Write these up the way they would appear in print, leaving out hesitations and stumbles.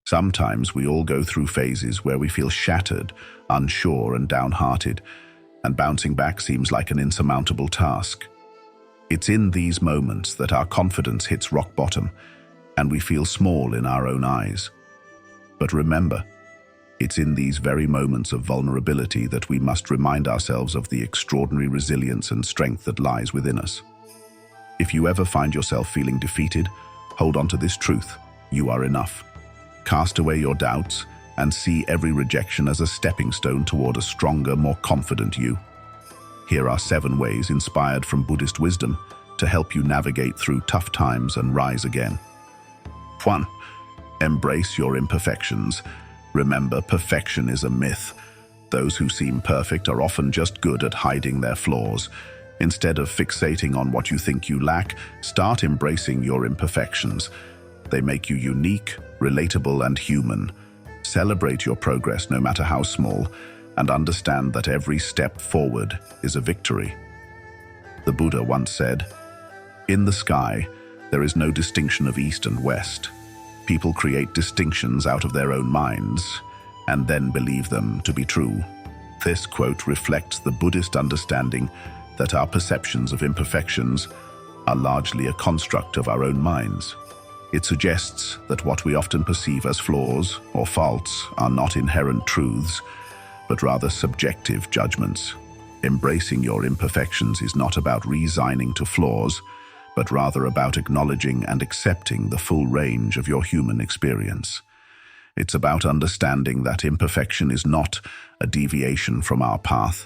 Sometimes we all go through phases where we feel shattered, unsure, and downhearted, and bouncing back seems like an insurmountable task. It's in these moments that our confidence hits rock bottom, and we feel small in our own eyes. But remember, it's in these very moments of vulnerability that we must remind ourselves of the extraordinary resilience and strength that lies within us. If you ever find yourself feeling defeated, hold on to this truth: you are enough. Cast away your doubts and see every rejection as a stepping stone toward a stronger, more confident you. Here are 7 ways, inspired from Buddhist wisdom, to help you navigate through tough times and rise again. 1. Embrace your imperfections. Remember, perfection is a myth. Those who seem perfect are often just good at hiding their flaws. Instead of fixating on what you think you lack, start embracing your imperfections. They make you unique, relatable, and human. Celebrate your progress, no matter how small, and understand that every step forward is a victory. The Buddha once said, "In the sky, there is no distinction of east and west. People create distinctions out of their own minds, and then believe them to be true." This quote reflects the Buddhist understanding that our perceptions of imperfections are largely a construct of our own minds. It suggests that what we often perceive as flaws or faults are not inherent truths, but rather subjective judgments. Embracing your imperfections is not about resigning to flaws, but rather about acknowledging and accepting the full range of your human experience. It's about understanding that imperfection is not a deviation from our path,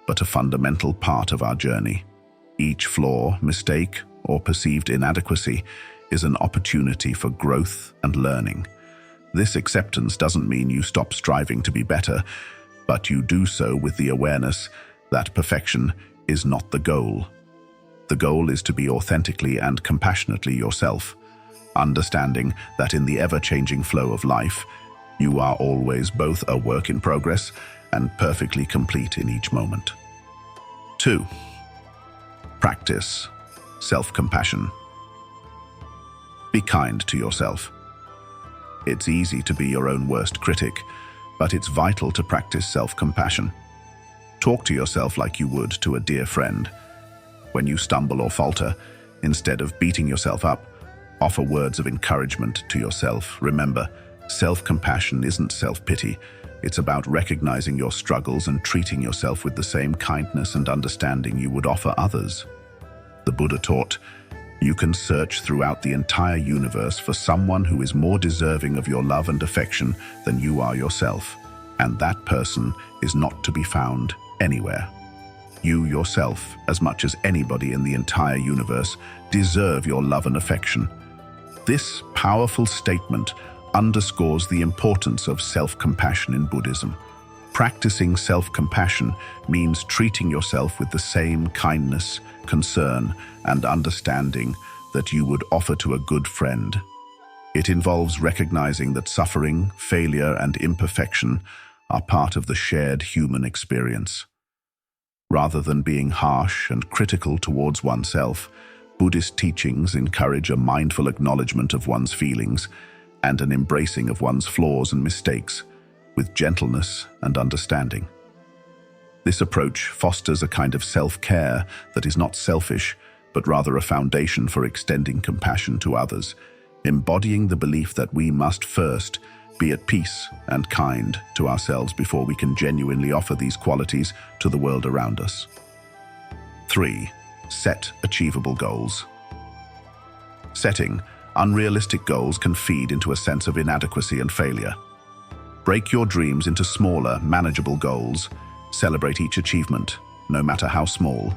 but a fundamental part of our journey. Each flaw, mistake, or perceived inadequacy is an opportunity for growth and learning. This acceptance doesn't mean you stop striving to be better, but you do so with the awareness that perfection is not the goal. The goal is to be authentically and compassionately yourself, understanding that in the ever-changing flow of life, you are always both a work in progress and perfectly complete in each moment. 2. Practice self-compassion. Be kind to yourself. It's easy to be your own worst critic, but it's vital to practice self-compassion. Talk to yourself like you would to a dear friend. When you stumble or falter, instead of beating yourself up, offer words of encouragement to yourself. Remember, self-compassion isn't self-pity. It's about recognizing your struggles and treating yourself with the same kindness and understanding you would offer others. The Buddha taught, "You can search throughout the entire universe for someone who is more deserving of your love and affection than you are yourself, and that person is not to be found anywhere. You yourself, as much as anybody in the entire universe, deserve your love and affection." This powerful statement underscores the importance of self-compassion in Buddhism. Practicing self-compassion means treating yourself with the same kindness, concern, and understanding that you would offer to a good friend. It involves recognizing that suffering, failure, and imperfection are part of the shared human experience. Rather than being harsh and critical towards oneself, Buddhist teachings encourage a mindful acknowledgement of one's feelings and an embracing of one's flaws and mistakes with gentleness and understanding. This approach fosters a kind of self-care that is not selfish, but rather a foundation for extending compassion to others, embodying the belief that we must first be at peace and kind to ourselves before we can genuinely offer these qualities to the world around us. 3. Set achievable goals. Setting unrealistic goals can feed into a sense of inadequacy and failure. Break your dreams into smaller, manageable goals. Celebrate each achievement, no matter how small.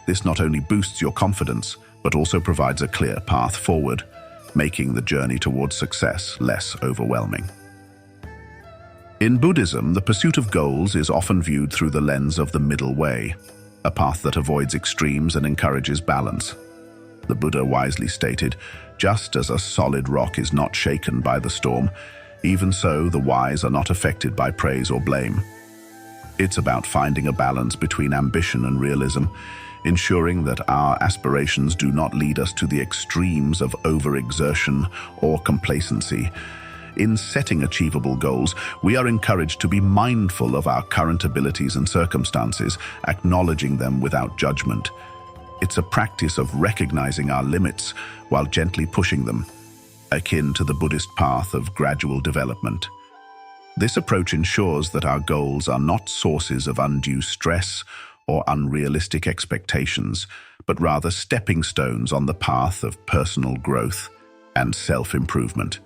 This not only boosts your confidence, but also provides a clear path forward, making the journey towards success less overwhelming. In Buddhism, the pursuit of goals is often viewed through the lens of the middle way, a path that avoids extremes and encourages balance. The Buddha wisely stated, "Just as a solid rock is not shaken by the storm, even so the wise are not affected by praise or blame." It's about finding a balance between ambition and realism, ensuring that our aspirations do not lead us to the extremes of overexertion or complacency. In setting achievable goals, we are encouraged to be mindful of our current abilities and circumstances, acknowledging them without judgment. It's a practice of recognizing our limits while gently pushing them, akin to the Buddhist path of gradual development. This approach ensures that our goals are not sources of undue stress or unrealistic expectations, but rather stepping stones on the path of personal growth and self-improvement.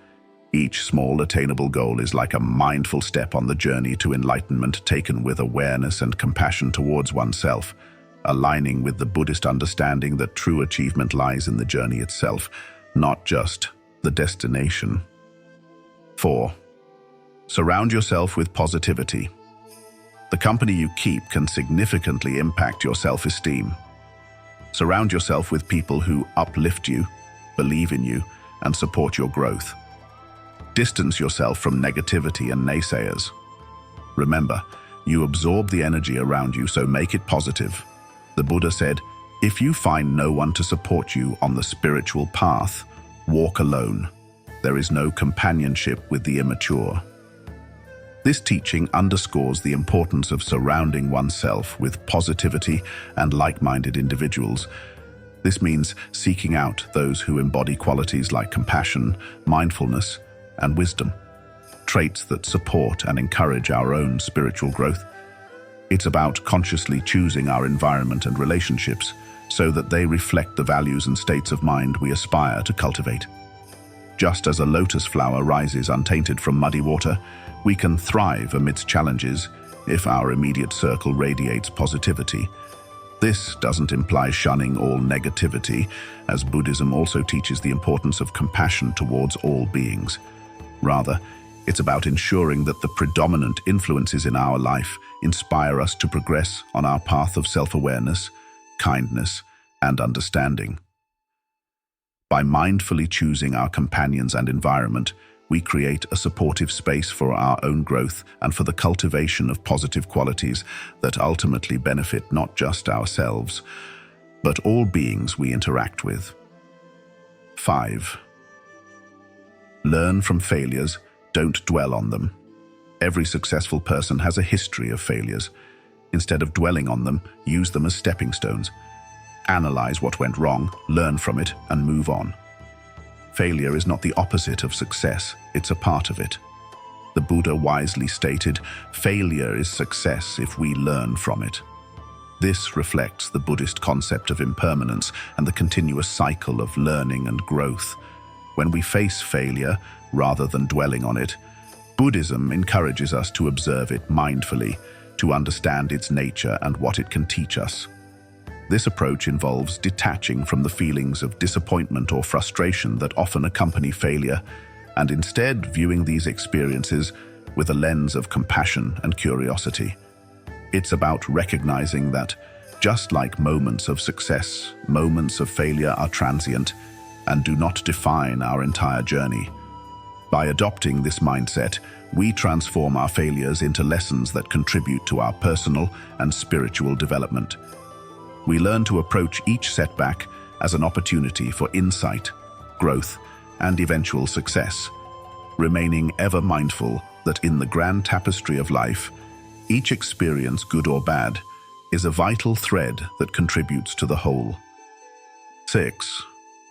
Each small attainable goal is like a mindful step on the journey to enlightenment, taken with awareness and compassion towards oneself, aligning with the Buddhist understanding that true achievement lies in the journey itself, not just the destination. 4. Surround yourself with positivity. The company you keep can significantly impact your self-esteem. Surround yourself with people who uplift you, believe in you, and support your growth. Distance yourself from negativity and naysayers. Remember, you absorb the energy around you, so make it positive. The Buddha said, "If you find no one to support you on the spiritual path, walk alone. There is no companionship with the immature." This teaching underscores the importance of surrounding oneself with positivity and like-minded individuals. This means seeking out those who embody qualities like compassion, mindfulness, and wisdom, traits that support and encourage our own spiritual growth. It's about consciously choosing our environment and relationships so that they reflect the values and states of mind we aspire to cultivate. Just as a lotus flower rises untainted from muddy water, we can thrive amidst challenges if our immediate circle radiates positivity. This doesn't imply shunning all negativity, as Buddhism also teaches the importance of compassion towards all beings. Rather, it's about ensuring that the predominant influences in our life inspire us to progress on our path of self-awareness, kindness, and understanding. By mindfully choosing our companions and environment, we create a supportive space for our own growth and for the cultivation of positive qualities that ultimately benefit not just ourselves, but all beings we interact with. 5. Learn from failures, don't dwell on them. Every successful person has a history of failures. Instead of dwelling on them, use them as stepping stones. Analyze what went wrong, learn from it, and move on. Failure is not the opposite of success, it's a part of it. The Buddha wisely stated, "Failure is success if we learn from it." This reflects the Buddhist concept of impermanence and the continuous cycle of learning and growth. When we face failure, rather than dwelling on it, Buddhism encourages us to observe it mindfully, to understand its nature and what it can teach us. This approach involves detaching from the feelings of disappointment or frustration that often accompany failure, and instead viewing these experiences with a lens of compassion and curiosity. It's about recognizing that, just like moments of success, moments of failure are transient and do not define our entire journey. By adopting this mindset, we transform our failures into lessons that contribute to our personal and spiritual development. We learn to approach each setback as an opportunity for insight, growth, and eventual success, remaining ever mindful that in the grand tapestry of life, each experience, good or bad, is a vital thread that contributes to the whole. 6.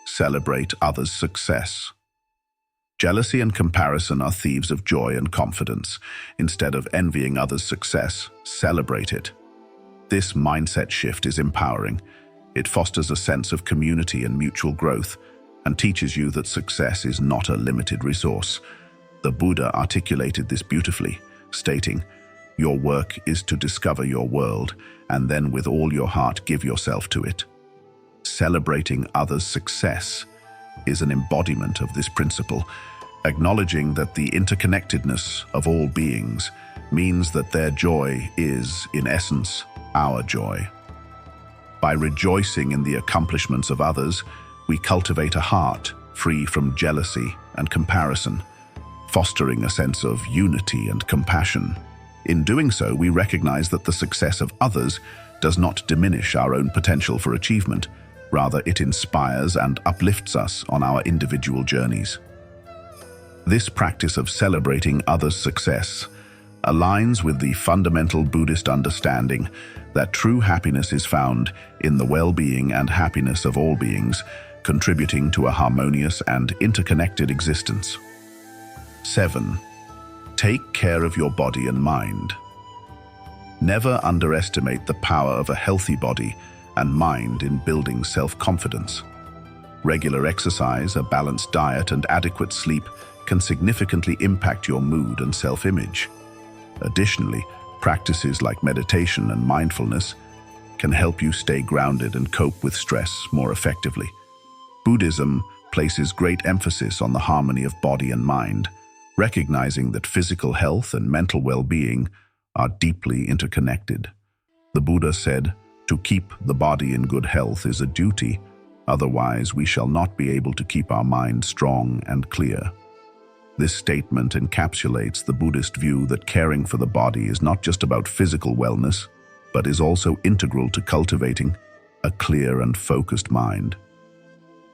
Celebrate others' success. Jealousy and comparison are thieves of joy and confidence. Instead of envying others' success, celebrate it. This mindset shift is empowering. It fosters a sense of community and mutual growth, and teaches you that success is not a limited resource. The Buddha articulated this beautifully, stating, "Your work is to discover your world, and then with all your heart give yourself to it." Celebrating others' success is an embodiment of this principle, acknowledging that the interconnectedness of all beings means that their joy is, in essence, our joy. By rejoicing in the accomplishments of others, we cultivate a heart free from jealousy and comparison, fostering a sense of unity and compassion. In doing so, we recognize that the success of others does not diminish our own potential for achievement. Rather, it inspires and uplifts us on our individual journeys. This practice of celebrating others' success aligns with the fundamental Buddhist understanding that true happiness is found in the well-being and happiness of all beings, contributing to a harmonious and interconnected existence. 7. Take care of your body and mind. Never underestimate the power of a healthy body and mind in building self-confidence. Regular exercise, a balanced diet, and adequate sleep can significantly impact your mood and self-image. Additionally, practices like meditation and mindfulness can help you stay grounded and cope with stress more effectively. Buddhism places great emphasis on the harmony of body and mind, recognizing that physical health and mental well-being are deeply interconnected. The Buddha said, "To keep the body in good health is a duty, otherwise we shall not be able to keep our mind strong and clear." This statement encapsulates the Buddhist view that caring for the body is not just about physical wellness, but is also integral to cultivating a clear and focused mind.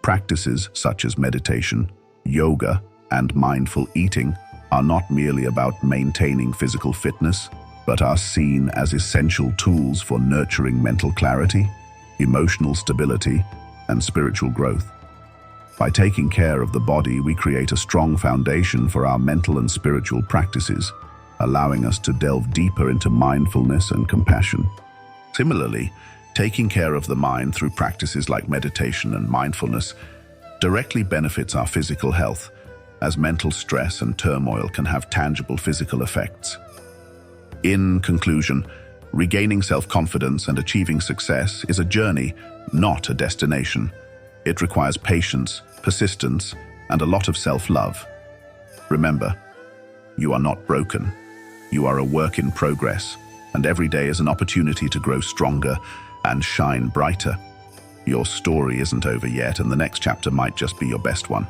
Practices such as meditation, yoga, and mindful eating are not merely about maintaining physical fitness, but are seen as essential tools for nurturing mental clarity, emotional stability, and spiritual growth. By taking care of the body, we create a strong foundation for our mental and spiritual practices, allowing us to delve deeper into mindfulness and compassion. Similarly, taking care of the mind through practices like meditation and mindfulness directly benefits our physical health, as mental stress and turmoil can have tangible physical effects. In conclusion, regaining self-confidence and achieving success is a journey, not a destination. It requires patience, persistence, and a lot of self-love. Remember, you are not broken. You are a work in progress, and every day is an opportunity to grow stronger and shine brighter. Your story isn't over yet, and the next chapter might just be your best one.